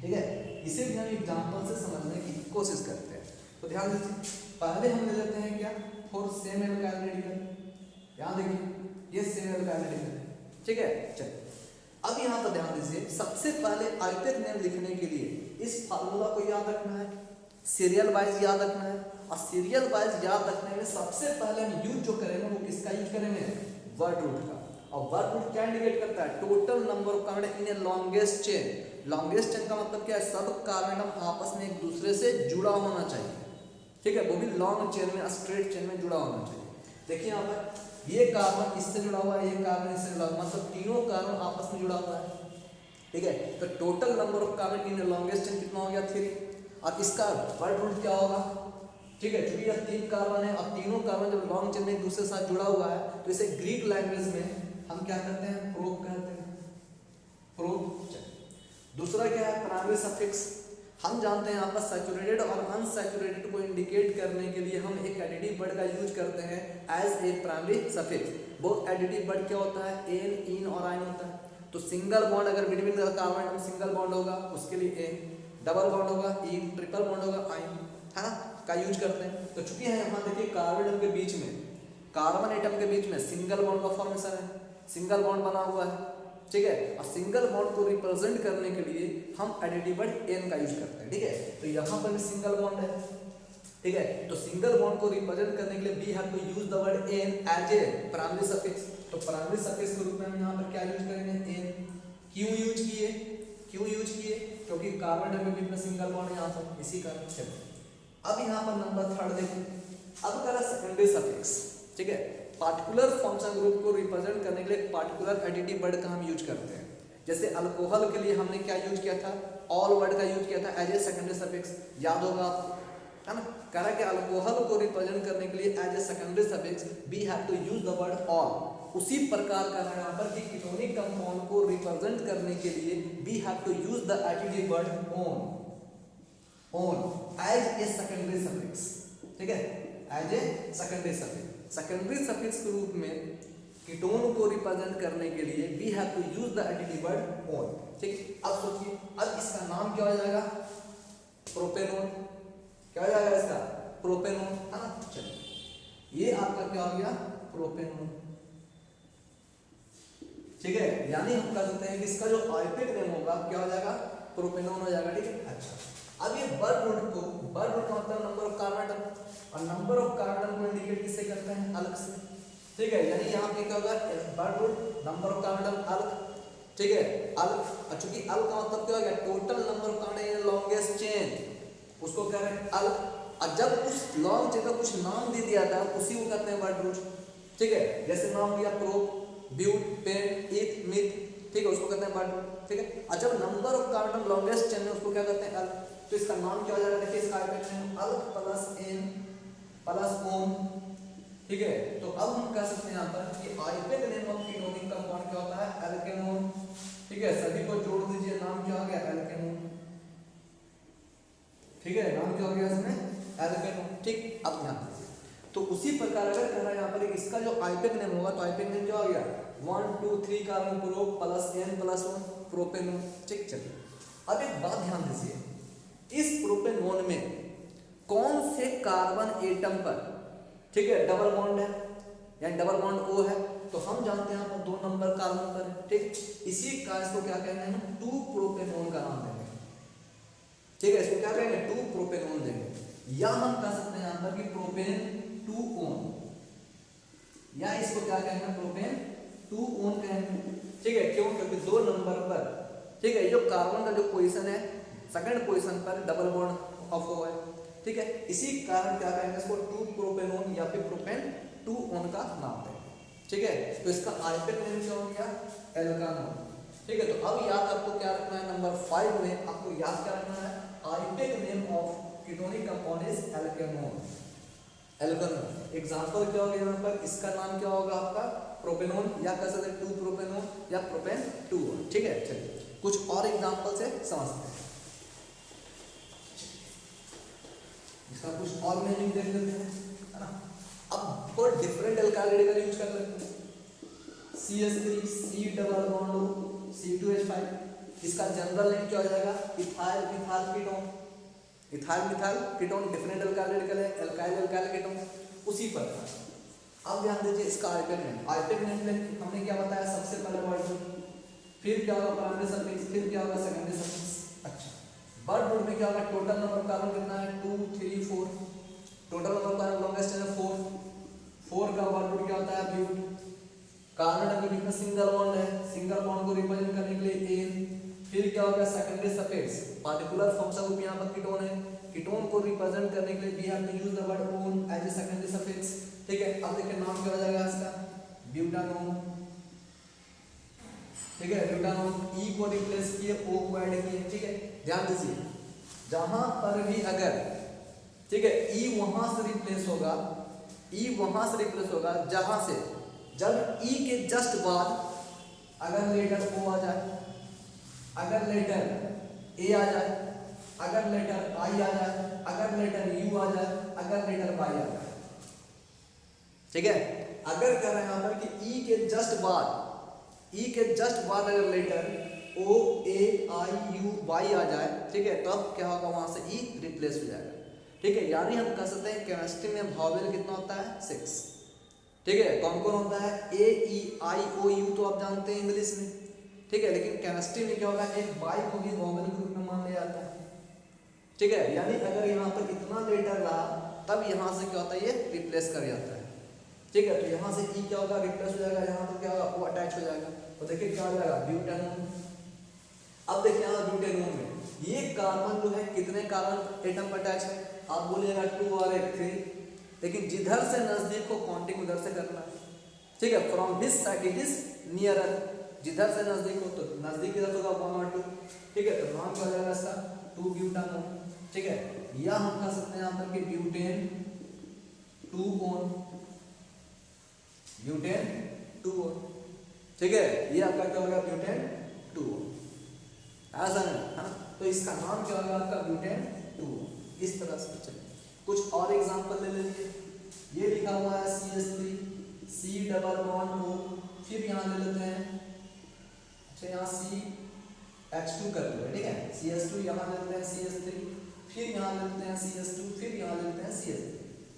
[SPEAKER 1] ठीक है, इसे भी हम एग्जांपल से समझने की कोशिश करते हैं। तो ध्यान दीजिए, पहले हम ले लेते हैं क्या, फॉर सेम एल्काइल रेडिकल। यहाँ देखिए ये सेम एल्काइल रेडिकल है। ठीक है, चलिए अब यहाँ पर ध्यान दीजिए, सबसे पहले आयुर्वेद नेम लिखने के लिए इस फार्मूला को याद रखना है, सीरियल वाइज याद रखना है, और सीरियल वाइज याद रखने में सबसे पहले हम यूज जो करेंगे वो किसका यूज करेंगे, वर्ड रूट का। और वर्ड रूट क्या इंडिकेट करता है, total number of carbon in A longest chain. Longest chain का मतलब क्या है, सब कार्बन आपस में एक दूसरे से जुड़ा होना चाहिए। ठीक है, वो भी लॉन्ग चेन में, स्ट्रेट चेन में जुड़ा होना चाहिए। देखिए यहाँ पर ये कार्बन इससे जुड़ा हुआ है, ये कार्बन इससे जुड़ा हुआ है, मतलब तीनों कार्बन आपस में जुड़ा हुआ है। ठीक है, तो total number of carbon in longest chain कितना हो गया, 3। अब इसका वर्ड रूट क्या होगा, ठीक है, क्योंकि यह 3 कार्बन है और तीनों कार्बन जब लॉन्ग चेन में एक दूसरे के साथ जुड़ा हुआ है तो इसे ग्रीक लैंग्वेज में हम क्या कहते हैं, प्रोप कहते हैं, प्रोप। दूसरा क्या है, प्राइमरी सफिक्स। हम जानते हैं यहाँ पर सैचुरेटेड और अनसैचुरेटेड को इंडिकेट करने के लिए हम एक एडिटिव वर्ड का यूज करते हैं एज ए प्राइमरी सफिक्स। वो एडिटिव वर्ड क्या होता है, एन, इन और आइन होता है। तो सिंगल बॉन्ड अगर between the carbon atom single bond होगा उसके लिए एन, डबल बॉन्ड होगा इन, ट्रिपल बॉन्ड होगा आइन, है ना, का यूज करते हैं। तो चूंकि है यहाँ देखिए कार्बन एटम के बीच में, कार्बन एटम के बीच में सिंगल बॉन्ड का फॉर्मेशन है, सिंगल बॉन्ड बना हुआ है। ठीक है, और सिंगल बॉन्ड को रिप्रेजेंट करने के लिए हम एडिटिव वर्ड एन का यूज करते हैं। ठीक है, तो यहाँ पर भी सिंगल बॉन्ड है। ठीक है, तो सिंगल बॉन्ड को रिप्रेजेंट करने के लिए we have to use the word N as a primary suffix. तो प्राइमरी सफिक्स के रूप में हम यहाँ पर क्या यूज करेंगे, एन। क्यों यूज किए, क्यों यूज किए, क्योंकि कार्बन के बीच में सिंगल बॉन्ड है यहाँ पर, इसी कारण। चलो अब यहाँ पर नंबर 3 देखो, अब करा सेकेंडरी सफिक्स। ठीक है, पार्टिकुलर फंक्शन ग्रुप को रिप्रेजेंट करने के लिए पार्टिकुलर एडिटिव वर्ड का हम यूज करते हैं। जैसे अल्कोहल के लिए हमने क्या यूज किया था, ऑल वर्ड का यूज किया था एज ए सेकेंडरी सफिक्स, याद होगा आपको, है ना। कह रहा है कि अल्कोहल को रिप्रेजेंट करने के लिए as a secondary suffix we have to use the word all. उसी प्रकार का है यहाँ पर कि कीटोनिक कंपाउंड को रिप्रेजेंट करने के लिए we have to use the additive word on, on as a secondary suffix. ठीक है, as a secondary suffix. Secondary suffix के रूप में कीटोन को रिप्रेजेंट करने के लिए we have to use the additive word on. ठीक, अब सोचिए, अब इसका नाम क्या हो जाएगा, प्रोपेनोन। क्या हो जाएगा इसका, प्रोपेनोन, है ना। चलिए ये आपका क्या हो गया, प्रोपेनोन। ठीक है, यानी हम कह सकते हैं कि इसका जो आयुर्वेदिक नेम होगा क्या हो जाएगा, प्रोपेनोन हो जाएगा। ठीक है, अच्छा अब ये वर्ड रूट को, वर्ड रूट का मतलब नंबर ऑफ कार्बन एटम, और नंबर ऑफ कार्बन को इंडिकेट किससे करते हैं, अलग से। ठीक है, यानी यहाँ पे क्या होगा, word root number of carbon atom अलग। ठीक है, अलग, चूंकि अलग का मतलब क्या हो गया, total number of carbon in longest chain, उसको कह रहे हैं अलग। और जब उस लॉन्ग चेन का कुछ नाम दे दिया था उसी को कहते हैं वर्ड रूट। ठीक है, जैसे नाम दिया प्रोप, ब्यूट, पेंट, ईथ, मिथ, ठीक है, उसको कहते हैं वर्ड रूट। ठीक है, और जब number of carbon longest chain में उसको क्या कहते हैं, अलग। तो इसका नाम क्या हो जाएगा, देखिए इसका आयुर्वेदिक अलग प्लस एन प्लस ओम। ठीक है, तो अब हम कह सकते हैं यहाँ पर कि Ayurvedic name of ketonic compound क्या होता है, एल्केनोन। ठीक है, सभी को जोड़ दीजिए, नाम क्या हो गया, एल्केनोन। ठीक है, नाम क्या हो गया इसमें, एल्केनोन। ठीक, अब ध्यान दीजिए, तो उसी प्रकार अगर कह रहा है यहाँ पर इसका जो आयुर्वेदिक नेम होगा तो आयुर्वेदिक नेम क्या हो गया, 1 2 3 carbon prop plus N plus 1 propanone. ठीक, चलिए अब एक बात ध्यान दीजिए, इस प्रोपेनोन में कौन से कार्बन एटम पर, ठीक है, डबल बॉन्ड है, यानी डबल बॉन्ड O है, तो हम जानते हैं यहाँ पर 2 नंबर कार्बन पर है, ठीक। इसी का इसको क्या कहना है, 2 प्रोपेनोन का नाम देंगे, ठीक है, इसको क्या कहेंगे, 2 प्रोपेनोन देंगे, या हम कह सकते हैं यहाँ पर कि प्रोपेन 2 ओन, या इसको क्या कहेंगे, प्रोपेन 2 ओन कहेंगे, ठीक है। क्यों, क्योंकि 2 नंबर पर, ठीक है, जो कार्बन का जो पोजीशन है सेकंड पोजीशन पर डबल बॉन्ड ऑफ O है, ठीक है। इसी कारण क्या कहेंगे इसको 2 प्रोपेनोन या फिर प्रोपेन 2 ओन का नाम देंगे, ठीक है। तो इसका आइपेक नेम क्या हो गया, एल्कानोन, ठीक है। तो अब याद आपको क्या रखना है, नंबर 5 में आपको याद क्या रखना है, IUPAC name of ketonic compound is alkanone, alkanone. Example क्या होगा यहाँ पर, इसका नाम क्या होगा आपका प्रोपेनोन, या कह सकते हैं 2 प्रोपेनोन या प्रोपेन 2 ओन, ठीक है। चलिए कुछ और एग्जांपल से समझते हैं, इसका कुछ और मीनिंग देख लेते हैं, है ना। अब कोई डिफरेंट एल्काइल का यूज कर लेते हैं, CH3 C double bond O C2H5, इसका जनरल नेम क्या हो जाएगा, ethyl methyl ketone, ethyl methyl ketone different alkyl ketone उसी पर। अब ध्यान दीजिए इसका आइपेक नेम में हमने क्या बताया, सबसे पहले वर्ड, फिर क्या होगा प्राइमरी सफिक्स, फिर क्या होगा सेकेंडरी सफिक्स। अच्छा, वर्ड रूट में क्या होगा, टोटल नंबर कार्बन कितना है 2 3 4, टोटल नंबर कार्बन लॉन्गेस्ट है 4 का वर्ड रूट क्या होता है ब्यूट, कार्बन के बीच में सिंगल बॉन्ड है, सिंगल बॉन्ड को रिप्रेजेंट करने के लिए एन, फिर क्या होगा secondary suffix, particular functional group यहाँ पर कीटोन है, कीटोन को रिप्रेजेंट करने के लिए we have to use the word own as a secondary suffix, ठीक है। अब देखिए नाम क्या हो जाएगा इसका, ब्यूटानोन, ठीक है, ब्यूटानोन, ई को रिप्लेस किए, ओ को ऐड किए, ठीक है। ध्यान दीजिए जहां पर भी अगर, ठीक है, ई वहां से रिप्लेस होगा, ई वहां से रिप्लेस होगा जहां से, जब ई के जस्ट बाद अगर लेटर ओ आ जाए, अगर लेटर ए आ जाए, अगर लेटर आई आ जाए, अगर लेटर यू आ जाए, अगर लेटर वाई आ जाए, ठीक है। अगर कह रहे हैं यहाँ पर कि ई के जस्ट बाद, ई के जस्ट बाद अगर letter O A I U Y आ जाए, ठीक है, तब क्या होगा, वहां से ई रिप्लेस हो जाएगा, ठीक है। यानी हम कह सकते हैं केमिस्ट्री में वॉवेल कितना होता है 6, ठीक है। कौन कौन होता है, ए ई आई ओ यू तो आप जानते हैं इंग्लिश में, ठीक है, लेकिन केमिस्ट्री में क्या होगा, एक वाई को भी वॉवेल के रूप में मान लिया जाता है, ठीक है। यानी अगर यहाँ पर इतना लेटर रहा तब यहाँ से क्या होता है, ये रिप्लेस कर जाता है, ठीक है। तो यहाँ से ई क्या होगा, रिप्लेस हो जाएगा, यहाँ पर क्या होगा, वो अटैच हो जाएगा, तो देखिए क्या हो जाएगा, ब्यूटेनोन। अब देखिए यहाँ ब्यूटेनोन में ये कार्बन जो है कितने कार्बन एटम पर अटैच है, आप बोलिएगा 2 और 1 3, लेकिन जिधर से नजदीक हो काउंटिंग उधर से करना है, ठीक है। From this side it is nearer, जिधर से नजदीक हो तो नजदीक किधर होगा 1 और 2, ठीक है। तो नाम क्या हो जाएगा इसका 2 ब्यूटानोन, ठीक है। या हम कह सकते हैं यहाँ पर कि ब्यूटेन 2 ओन, ब्यूटेन 2 ओन, ठीक है। ये आपका क्या होगा, ब्यूटेन 2 ओन, ऐसा नहीं है ना। तो इसका नाम क्या होगा आपका, ब्यूटेन 2 ओन, इस तरह से। चलिए कुछ और एग्जांपल ले लीजिए, ये लिखा हुआ है CH3 C double bond O, फिर यहाँ ले लेते हैं, अच्छा यहाँ CH2 कर लो, ठीक है, CH2 यहाँ ले लेते हैं CH3, फिर यहाँ ले लेते हैं CH2, फिर यहाँ ले लेते हैं CH3,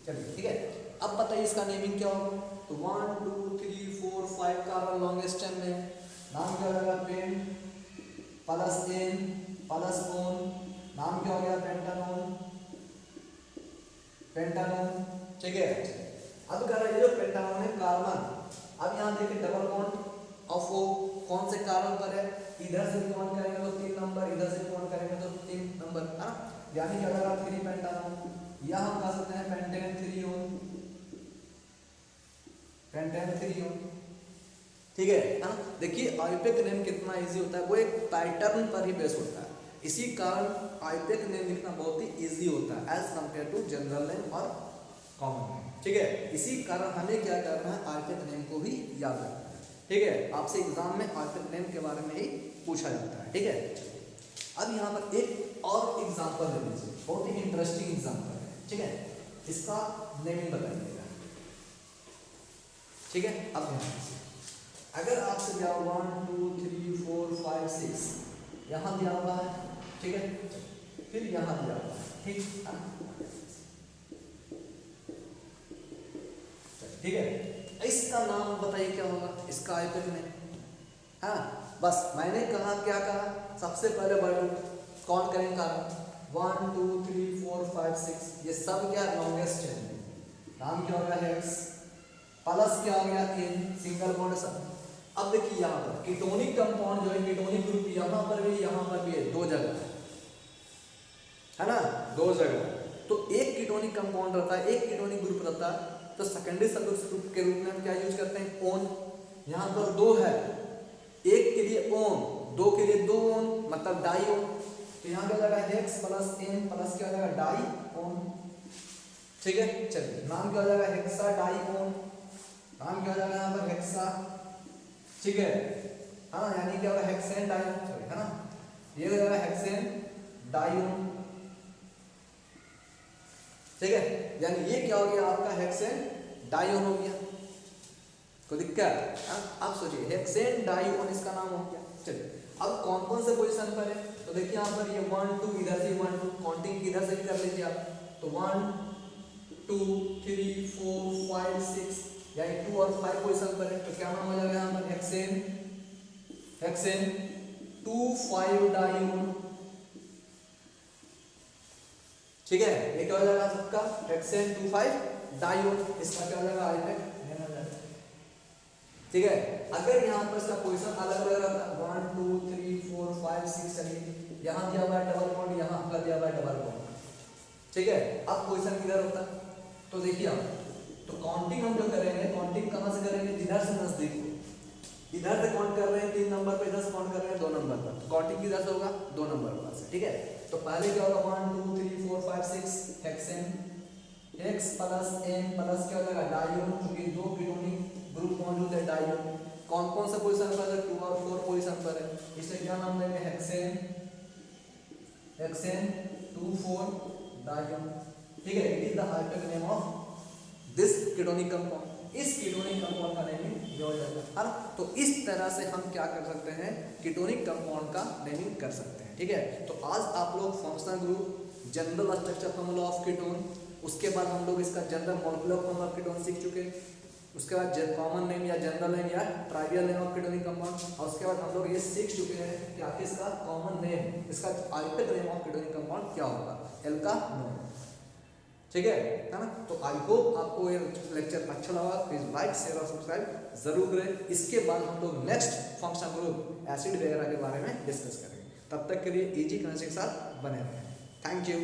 [SPEAKER 1] चलिए ठीक है। अब बताइए इसका नेमिंग क्या होगा, तो 1 2 3 4 5 कार्बन लॉन्गेस्ट चेन में नाम क्या होगा, pent plus N plus own, नाम क्या हो गया, पेंटानोन, पेंटानोन, ठीक है। अब कह रहा है जो पेंटानोन है कार्बन, अब यहाँ देखिए डबल बॉन्ड ऑफ O कौन से कार्बन पर है, इधर से काउंट करेंगे तो 3 नंबर, इधर से काउंट करेंगे तो 3 नंबर, है ना। यानी क्या होगा 3 पेंटानोन, या हम कह सकते हैं पेंटेन 3 ओन, पेंटेन 3 ओन, ठीक है ना। देखिए आइपेक नेम कितना इजी होता है, वो एक पैटर्न पर ही बेस होता है, इसी कारण आइपेक नेम लिखना बहुत ही इजी होता है as compare to general name और कॉमन नेम, ठीक है। इसी कारण हमें क्या करना है, आइपेक नेम को भी याद रखना है, ठीक है। आपसे एग्जाम में आइपेक नेम के बारे में ही पूछा जाता है, ठीक है। अब यहाँ पर एक और एग्जाम्पल ले लीजिए, बहुत ही इंटरेस्टिंग एग्जाम्पल है, ठीक है। इसका नेमिंग बताइएगा, ठीक है। अब अगर आपसे दिया 1 2 3 4 5 6 यहाँ दिया हुआ है, ठीक है। फिर यहाँ दिया हुआ है, ठीक है ना? ठीक है, इसका नाम बताइए क्या होगा इसका आयतन में? हाँ, बस मैंने कहा क्या कहा, सबसे पहले वर्ड काउंट करेंगे कार्बन 1 2 3 4 5 6, ये सब क्या लॉन्गेस्ट चेन है। नाम क्या होगा हेक्स, प्लस क्या हो गया इन सिंगल बॉन्ड सब। अब देखिए यहाँ पर कीटोनिक कंपाउंड जो है, कीटोनिक ग्रुप यहाँ पर भी है, दो जगह है ना, दो जगह। तो एक कीटोनिक कंपाउंड रहता है, एक कीटोनिक ग्रुप रहता है, तो सेकेंडरी सल्फर ग्रुप के रूप में हम क्या यूज करते हैं, ओन। यहाँ पर दो है, एक के लिए ओन, दो के लिए दो ओन, मतलब डाई ओन। तो यहाँ क्या जाएगा हेक्स प्लस एन प्लस क्या हो जाएगा डाई ओन। ठीक है, चलिए नाम क्या हो जाएगा हेक्सा डाई ओन, नाम क्या हो जाएगा यहाँ पर हेक्सा। ठीक है, हाँ यानी क्या होगा हेक्सेन डाई ओन, सॉरी है ना, ये हो जाएगा हेक्सेन डाई ओन। ठीक है, यानी ये क्या हो गया आपका हेक्सेन डाई ओन हो गया। कोई दिक्कत? आप सोचिए हेक्सेन डाई ओन इसका नाम हो गया। चलिए अब कौन कौन से पोजीशन पर है, तो देखिए यहाँ पर ये 1 2 इधर से 1 2 काउंटिंग इधर से भी कर लीजिए आप, तो 1 2 3 4 5 6 यानी 2 और 5 पोजीशन पर है। तो क्या नाम हो जाएगा यहाँ पर हेक्सेन 2 5 डाई ओन। ठीक है, ये क्या हो जाएगा सबका हेक्सेन 2 5 डाई ओन, इसका क्या हो जाएगा आइपेक। ठीक है, अगर यहाँ पर इसका पोजीशन अलग अलग रहता 1 2 3 4 5 6 चलिए यहाँ दिया हुआ है डबल बॉन्ड, यहाँ पर दिया हुआ है डबल बॉन्ड। ठीक है, अब पोजीशन किधर होता है, तो देखिए आप, तो काउंटिंग हम जो करेंगे, काउंटिंग कहाँ से करेंगे, जिधर से नजदीक हो, इधर से काउंट कर रहे हैं 3 नंबर पे, इधर से काउंट कर रहे हैं 2 नंबर पर, तो काउंटिंग किधर से होगा 2 नंबर पर से। ठीक है, तो पहले क्या होगा 1 2 3 4 5 6 hexane X plus N plus क्या हो जाएगा डाइओन, क्योंकि दो कीटोनिक ग्रुप मौजूद है डाइओन। कौन कौन सा पोजीशन पर है, 2 और 4 पोजीशन पर है, इसलिए क्या नाम देंगे हेक्सेन 2 4 डाइओन। ठीक है, it is the IUPAC name of this ketonic compound. इस कीटोनिक कंपाउंड का नेमिंग ये हो जाएगा। हर तो इस तरह से हम क्या कर सकते हैं, कीटोनिक कंपाउंड का नेमिंग कर सकते हैं। ठीक है, तो आज आप लोग functional group, general structure formula of ketone, उसके बाद हम लोग इसका general molecular formula of ketone सीख चुके, उसके बाद कॉमन नेम या जनरल नेम या trivial name of ketonic compound, और उसके बाद हम लोग ये सीख चुके हैं कि आखिर इसका कॉमन नेम, इसका आइपेक नेम ऑफ कीटोनिक कंपाउंड क्या होगा, एल्का नोन। ठीक है ना, तो आई होप आपको ये लेक्चर अच्छा लगा। प्लीज लाइक शेयर और सब्सक्राइब जरूर करें। इसके बाद हम लोग नेक्स्ट फंक्शन ग्रुप एसिड वगैरह के बारे में डिस्कस करेंगे। तब तक के लिए इजी कनेक्शन के साथ बने रहें। Thank you.